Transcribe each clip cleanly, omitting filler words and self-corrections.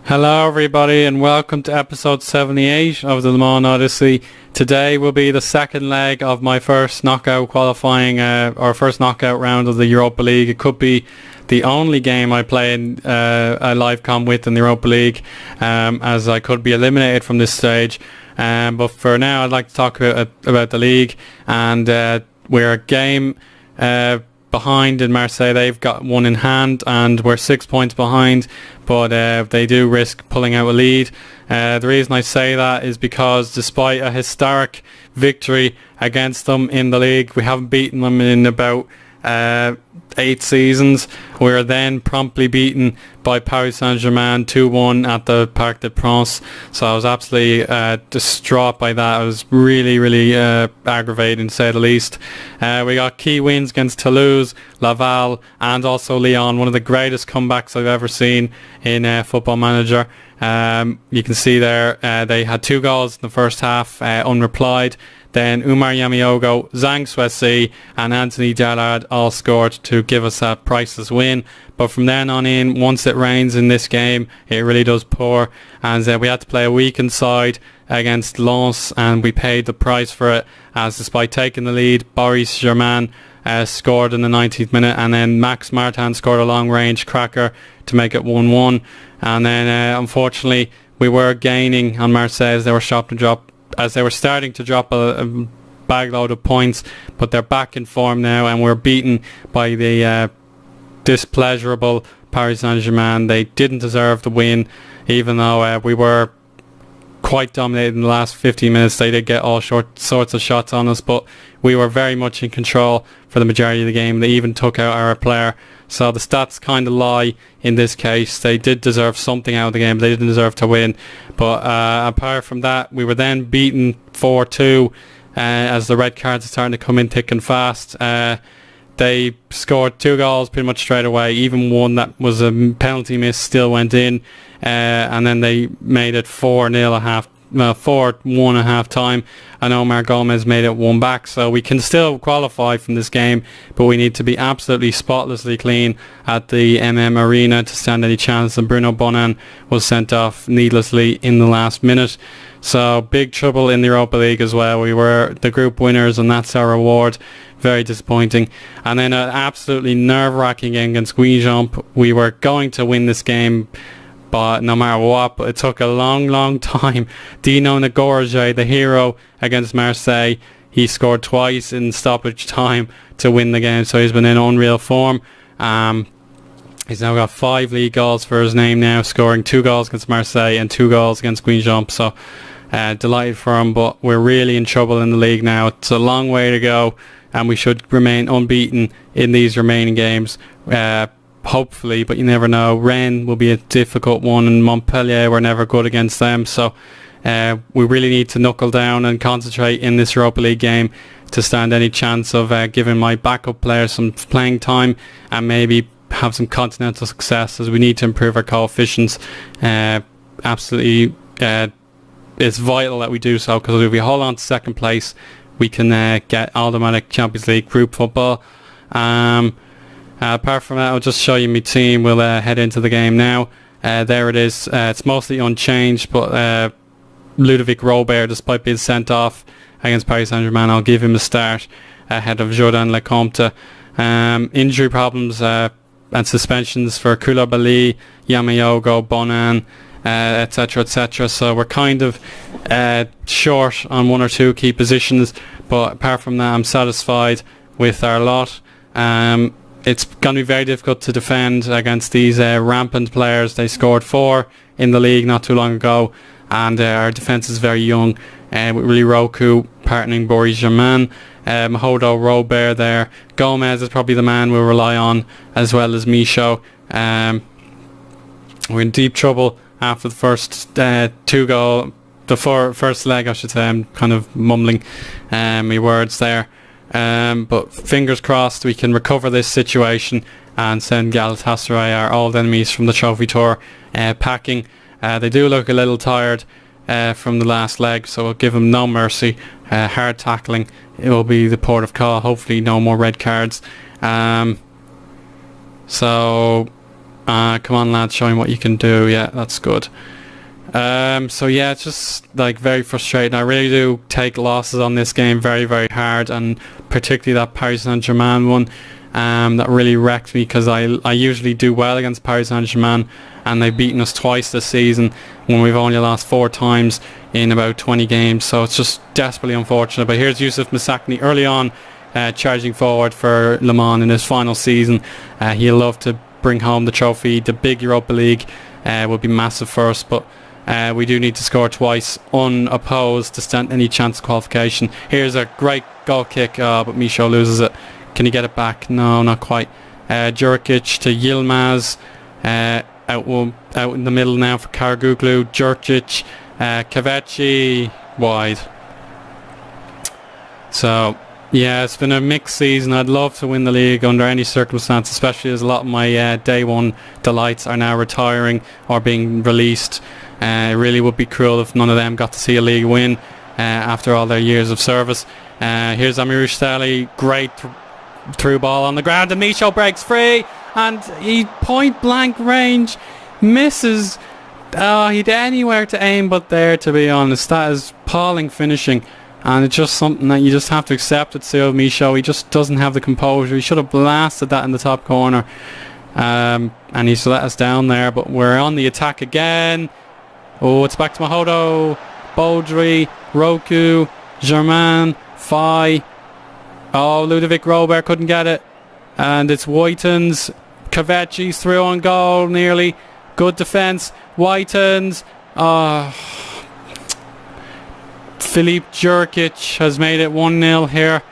Hello everybody and welcome to episode 78 of the Mans Odyssey. Today will be the second leg of my first knockout qualifying, or first knockout round of the Europa League. It could be the only game I play in a livecom with in the Europa League, as I could be eliminated from this stage. But for now I'd like to talk about the league, and we're a game behind in Marseille. They've got one in hand and we're 6 points behind, but they do risk pulling out a lead. The reason I say that is because despite a historic victory against them in the league, we haven't beaten them in about 8 seasons. We were then promptly beaten by Paris Saint-Germain 2-1 at the Parc des Princes, so I was absolutely distraught by that. It was really aggravating, to say the least. We got key wins against Toulouse, Laval and also Lyon, one of the greatest comebacks I've ever seen in Football Manager. You can see there they had 2 goals in the first half, unreplied. Then Umar Yamiogo, Zhang Suesi and Anthony Dallard all scored to give us a priceless win. But from then on in, once it rains in this game, it really does pour. And we had to play a weakened side against Lens, and we paid the price for it, as despite taking the lead, Boris Germain scored in the 90th minute, and then Max Martin scored a long range cracker to make it 1-1. And then unfortunately we were gaining on Marseille as they were starting to drop a bag load of points, but they're back in form now and we're beaten by the displeasurable Paris Saint-Germain. They didn't deserve the win, even though we were quite dominated in the last 15 minutes. They did get all sorts of shots on us, but we were very much in control for the majority of the game. They even took out our player, so the stats kind of lie in this case. They did deserve something out of the game, they didn't deserve to win. But apart from that, we were then beaten 4-2 as the red cards are starting to come in thick and fast. They scored 2 goals pretty much straight away. Even one that was a penalty miss still went in, and then they made it 4-1 at half time, and Omar Gomez made it 1 back. So we can still qualify from this game, but we need to be absolutely spotlessly clean at the Arena to stand any chance. And Bruno Bonan was sent off needlessly in the last minute. So big trouble in the Europa League as well. We were the group winners and that's our reward. Very disappointing. And then an absolutely nerve-wracking game against Guingamp. We were going to win this game, but no matter what, it took a long time. Dino Ngorje, the hero against Marseille, he scored twice in stoppage time to win the game, so he's been in unreal form. He's now got 5 league goals for his name now, scoring 2 goals against Marseille and 2 goals against Guingamp, so delighted for him. But we're really in trouble in the league now. It's a long way to go and we should remain unbeaten in these remaining games. Hopefully, but you never know. Rennes will be a difficult one, and Montpellier were never good against them, so we really need to knuckle down and concentrate in this Europa League game to stand any chance of giving my backup players some playing time and maybe have some continental success, as we need to improve our coefficients. Absolutely, it's vital that we do so, because if we hold on to second place, we can get automatic Champions League group football. Apart from that, I'll just show you my team. We'll head into the game now. There it is. It's mostly unchanged, but Ludovic Robert, despite being sent off against Paris Saint-Germain, I'll give him a start ahead of Jordan Lecomte. Injury problems and suspensions for Koulibaly, Yamiogo, Bonan, etc. So we're kind of short on 1 or 2 key positions, but apart from that, I'm satisfied with our lot. It's going to be very difficult to defend against these rampant players. They scored 4 in the league not too long ago, and our defence is very young, with really Roku partnering Boris Germain, Mahodo Robert there. Gomez is probably the man we'll rely on, as well as Micho. We're in deep trouble after the first first leg, I should say. I'm kind of mumbling my words there. But fingers crossed we can recover this situation and send Galatasaray, our old enemies from the Trophy Tour, packing. They do look a little tired from the last leg, so we'll give them no mercy. Hard tackling, it will be the port of call. Hopefully no more red cards. So Come on, lads, show him what you can do. Yeah, that's good. So yeah, it's just like very frustrating. I really do take losses on this game very, very hard, and particularly that Paris Saint-Germain one. That really wrecked me, because I usually do well against Paris Saint-Germain, and they've beaten us twice this season when we've only lost 4 times in about 20 games. So it's just desperately unfortunate. But here's Youssouf Msakni early on, charging forward for Le Mans in his final season. He'll love to bring home the trophy. The big Europa League will be massive for us, but we do need to score twice unopposed to stand any chance of qualification. Here's a great goal kick, but Michaud loses it. Can he get it back? No, not quite. Djurkic to Yilmaz. Out in the middle now for Karaguglu. Djurkic. Kaveci wide. So, yeah, it's been a mixed season. I'd love to win the league under any circumstance, especially as a lot of my day one delights are now retiring or being released. It really would be cruel if none of them got to see a league win after all their years of service. Here's Amirou Steli. Great through ball on the ground, and Michaud breaks free, and he point blank range misses. He had anywhere to aim but there, to be honest. That is appalling finishing, and it's just something that you just have to accept with Cyril Michaud. He just doesn't have the composure. He should have blasted that in the top corner, and he's let us down there. But we're on the attack again. Oh, it's back to Mahodo, Baudry, Roku, Germain, Fay. Oh, Ludovic Robert couldn't get it. And it's Whitens. Kaveci's through on goal nearly. Good defence. Whitens. Philippe Djurkic has made it 1-0 here.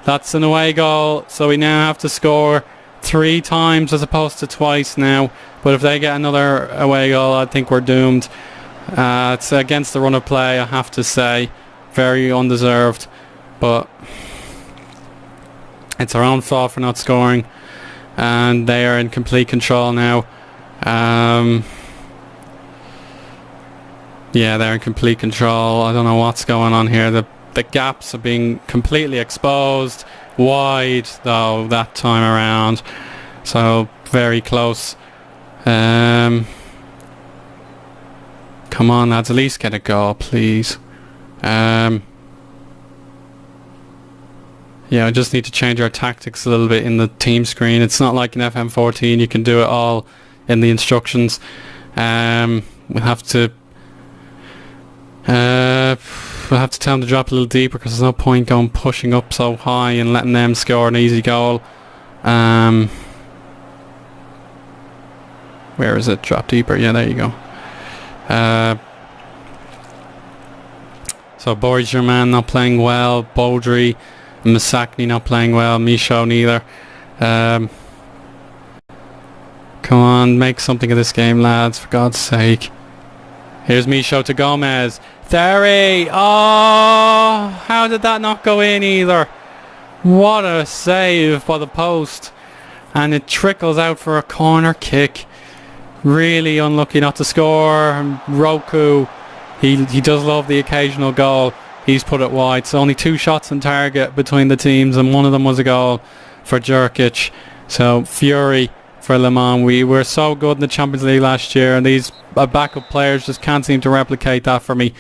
That's an away goal. So we now have to score 3 times as opposed to twice now. But if they get another away goal, I think we're doomed. It's against the run of play, I have to say. Very undeserved. But it's our own fault for not scoring, and they are in complete control now. Yeah, they're in complete control. I don't know what's going on here. The gaps are being completely exposed. Wide though that time around, so very close. Come on, lads, at least get a goal, please. Yeah, I just need to change our tactics a little bit in the team screen. It's not like in FM14 you can do it all in the instructions. We'll have to tell them to drop a little deeper, because there's no point going pushing up so high and letting them score an easy goal. Where is it? Drop deeper. Yeah, there you go. So Boris Germain not playing well. Baudry, Msakni not playing well. Michaud neither. Come on, make something of this game, lads, for God's sake. Here's Michaud to Gomez. Theory! Oh, how did that not go in either? What a save by the post. And it trickles out for a corner kick. Really unlucky not to score. Roku, he does love the occasional goal. He's put it wide. So only 2 shots on target between the teams, and one of them was a goal for Djurkic. So fury for Le Mans. We were so good in the Champions League last year, and these backup players just can't seem to replicate that for me.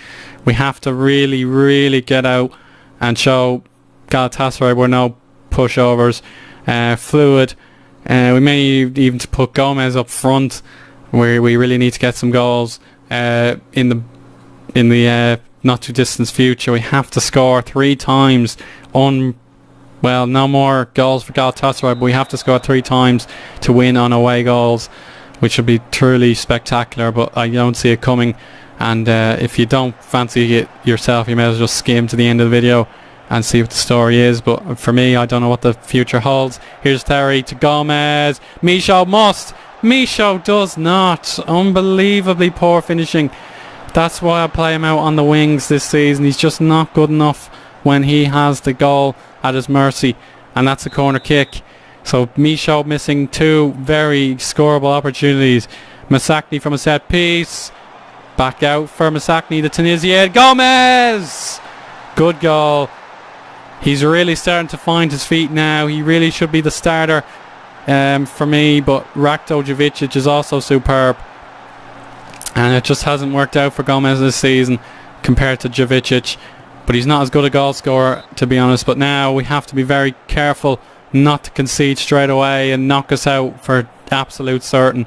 We have to really, really get out and show Galatasaray we're no pushovers. Fluid. We may even to put Gomez up front, where we really need to get some goals in the not too distant future. We have to score 3 times on, well, no more goals for Galatasaray, but we have to score 3 times to win on away goals, which would be truly spectacular, but I don't see it coming. And if you don't fancy it yourself, you may as well just skim to the end of the video and see what the story is. But for me, I don't know what the future holds. Here's Terry to Gomez. Michaud must. Michaud does not. Unbelievably poor finishing. That's why I play him out on the wings this season. He's just not good enough when he has the goal at his mercy, and that's a corner kick. So Michaud missing 2 very scoreable opportunities. Msakni from a set piece. Back out for Msakni, the Tunisian. Gomez! Good goal. He's really starting to find his feet now. He really should be the starter for me, but Rakto Jovic is also superb, and it just hasn't worked out for Gomez this season compared to Jovic. But he's not as good a goal scorer, to be honest. But now we have to be very careful not to concede straight away and knock us out for absolute certain.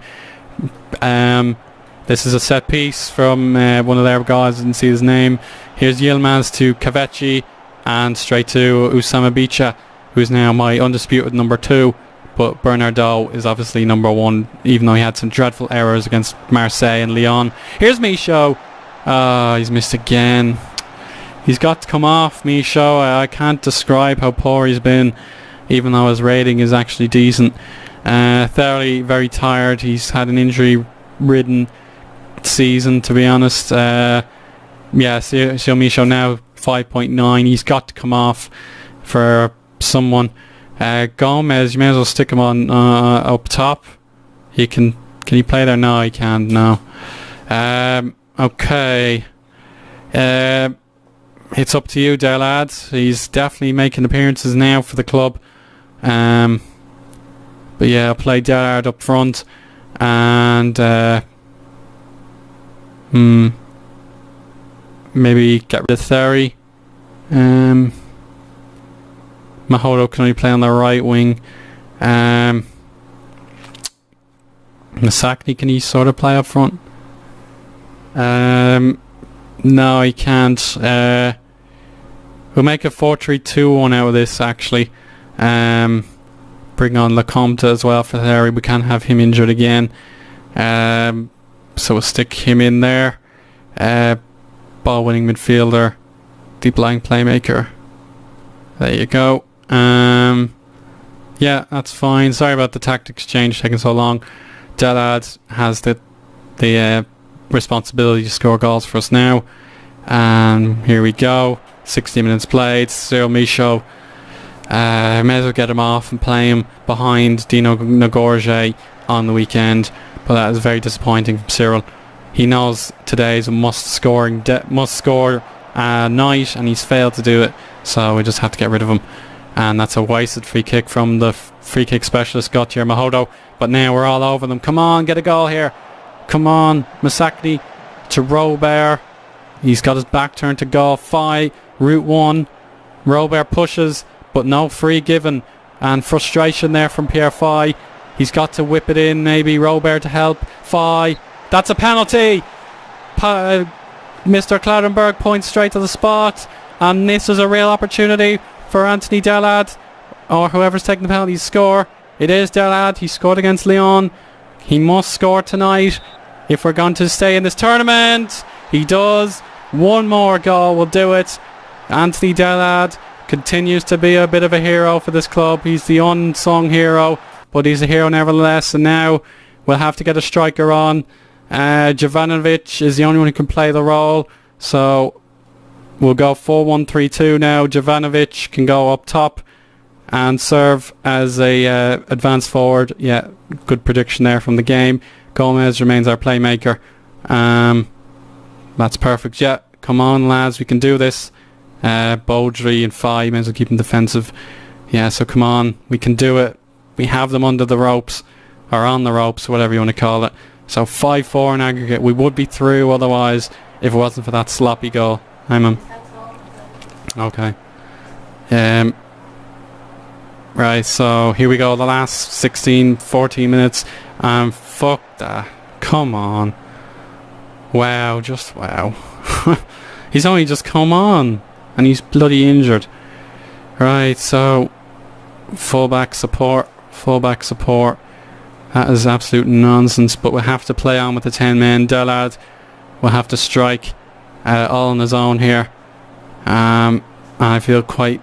This is a set piece from one of their guys. I didn't see his name. Here's Yilmaz to Kavechi, and straight to Usama Bicha, who's now my undisputed number 2. But Bernardo is obviously number 1, even though he had some dreadful errors against Marseille and Lyon. Here's Michaud. He's missed again. He's got to come off, Michaud. I can't describe how poor he's been, even though his rating is actually decent. Thoroughly very tired. He's had an injury-ridden season, to be honest. So Michaud now 5.9. He's got to come off for someone. Gomez, you may as well stick him on up top. Can he play there? No, he can't. No. Okay. It's up to you there, lads. He's definitely making appearances now for the club. But yeah, I'll play Dillard up front, and maybe get rid of Theory. Mahodo can only play on the right wing. Masakni, can he sort of play up front? No, he can't. We'll make a 4-3-2-1 out of this, actually. Bring on Lecomte as well for Theory. We can't have him injured again. So we'll stick him in there. Ball-winning midfielder. Deep lying playmaker. There you go. Yeah, that's fine. Sorry about the tactics change taking so long. Delad has the responsibility to score goals for us now. And here we go. 60 minutes played. Cyril Michaud. May as well get him off and play him behind Dino Nagorje on the weekend. But that is very disappointing from Cyril. He knows today is a must score night, and he's failed to do it. So we just have to get rid of him. And that's a wasted free kick from the free kick specialist Gautier Mahodo. But now we're all over them. Come on, get a goal here. Come on, Masakni to Robert. He's got his back turned to goal. Route 1. Robert pushes, but no free given. And frustration there from Pierre Fay. He's got to whip it in, maybe. Robert to help. Fay. That's a penalty. Mr. Clattenburg points straight to the spot. And this is a real opportunity for Anthony Delad, or whoever's taking the penalty, to score. It is Delad. He scored against Lyon. He must score tonight if we're going to stay in this tournament. He does. One more goal will do it. Anthony Delad continues to be a bit of a hero for this club. He's the unsung hero, but he's a hero nevertheless. And now we'll have to get a striker on. Jovanovic is the only one who can play the role. So we'll go 4-1-3-2 now. Jovanovic can go up top and serve as a advanced forward. Yeah, good prediction there from the game. Gomez remains our playmaker. That's perfect. Yeah, come on lads, we can do this. Baudry and Fay, may as well keep them defensive. Yeah, so come on, we can do it. We have them under the ropes, or on the ropes, whatever you want to call it. So 5-4 in aggregate. We would be through otherwise if it wasn't for that sloppy goal. Hi, Mum. Okay. Right, so here we go. The last 14 minutes. Fuck that. Come on. Wow, just wow. He's only just come on. And he's bloody injured. Right, so fullback support. That is absolute nonsense, but we'll have to play on with the 10 men. Delad will have to strike all on his own here. I feel quite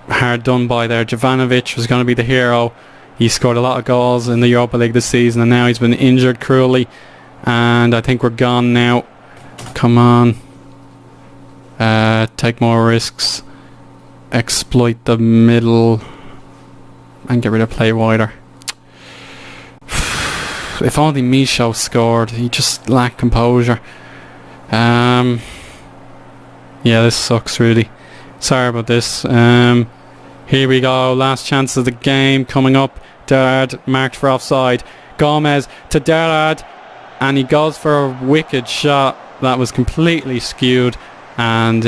hard done by there. Jovanovic was going to be the hero. He scored a lot of goals in the Europa League this season, and now he's been injured cruelly. And I think we're gone now. Come on. Take more risks. Exploit the middle. And get rid of play wider. If only Michaud scored. He just lacked composure. Yeah, this sucks really. Sorry about this. Here we go. Last chance of the game coming up. Derrard marked for offside. Gomez to Derrard, and he goes for a wicked shot that was completely skewed, and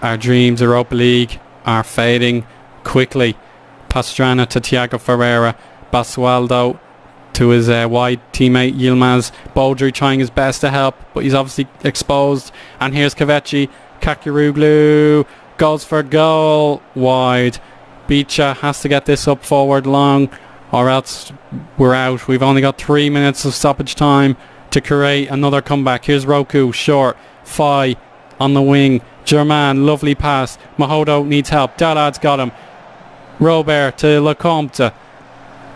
our dreams Europa League are fading quickly. Pastrana to Thiago Ferreira. Basualdo to his wide teammate Yilmaz. Boldry trying his best to help, but he's obviously exposed. And here's Kaveci. Kakiruglu goes for goal wide. Bicha has to get this up forward long, or else we're out. We've only got 3 minutes of stoppage time to create another comeback. Here's Roku short. Fai on the wing. Germain, lovely pass. Mahodo needs help. Dallad's got him. Robert to Lecomte.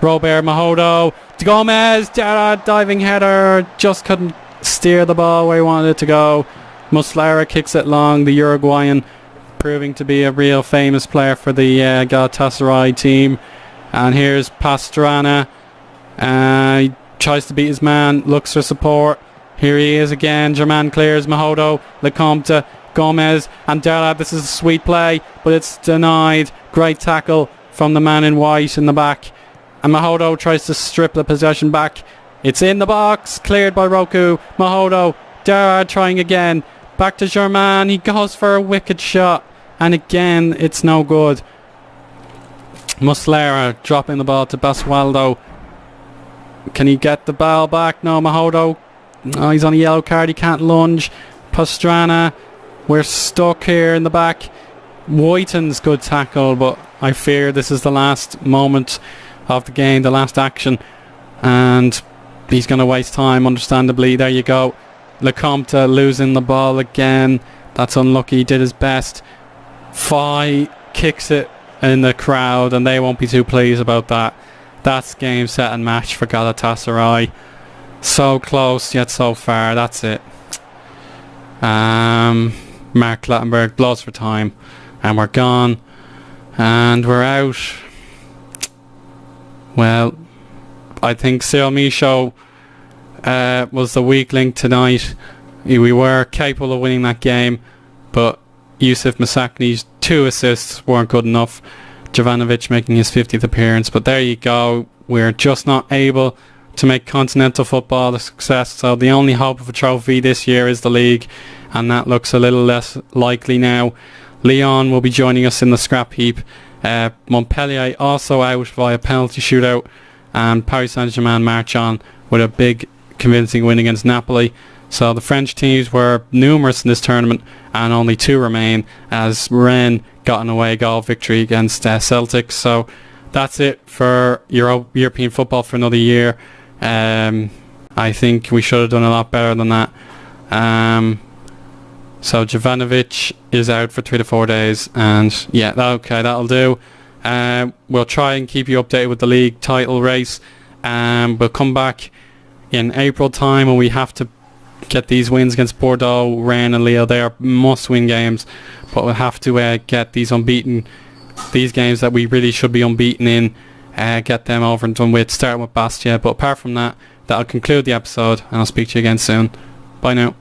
Robert, Mahodo, Gomez, Dallad, diving header, just couldn't steer the ball where he wanted it to go. Muslera kicks it long, the Uruguayan, proving to be a real famous player for the Galatasaray team. And here's Pastrana. He tries to beat his man, looks for support. Here he is again. Germain clears. Mahodo, Lecomte, Gomez, and Dallad. This is a sweet play, but it's denied. Great tackle from the man in white in the back. And Mahodo tries to strip the possession back. It's in the box, cleared by Roku. Mahodo, Dallad trying again. Back to Germain. He goes for a wicked shot, and again it's no good. Muslera dropping the ball to Basualdo. Can he get the ball back? No, Mahodo. Oh, he's on a yellow card. He can't lunge. Pastrana. We're stuck here in the back. Whiten's good tackle, but I fear this is the last moment of the game, the last action, and he's going to waste time, understandably. There you go. Lecomte losing the ball again. That's unlucky. He did his best. Fai kicks it in the crowd, and they won't be too pleased about that. That's game, set and match for Galatasaray. So close yet so far. That's it. Mark Clattenburg blows for time, and we're gone, and we're out. Well, I think Cyril Michaud was the weak link tonight. We were capable of winning that game, but Yusuf Masakni's 2 assists weren't good enough. Jovanovic making his 50th appearance, but there you go. We're just not able to make continental football a success, so the only hope of a trophy this year is the league, and that looks a little less likely now. Lyon will be joining us in the scrap heap. Montpellier also out via penalty shootout, and Paris Saint-Germain march on with a big convincing win against Napoli. So the French teams were numerous in this tournament, and only 2 remain, as Rennes got an away goal victory against Celtic. So that's it for European football for another year. I think we should have done a lot better than that. So Jovanovic is out for 3 to 4 days, and yeah, that'll do. We'll try and keep you updated with the league title race. We'll come back in April time when we have to get these wins against Bordeaux, Rennes and Lille. They are must-win games, but we'll have to get these games that we really should be unbeaten in, get them over and done with, starting with Bastia. But apart from that, that'll conclude the episode, and I'll speak to you again soon. Bye now.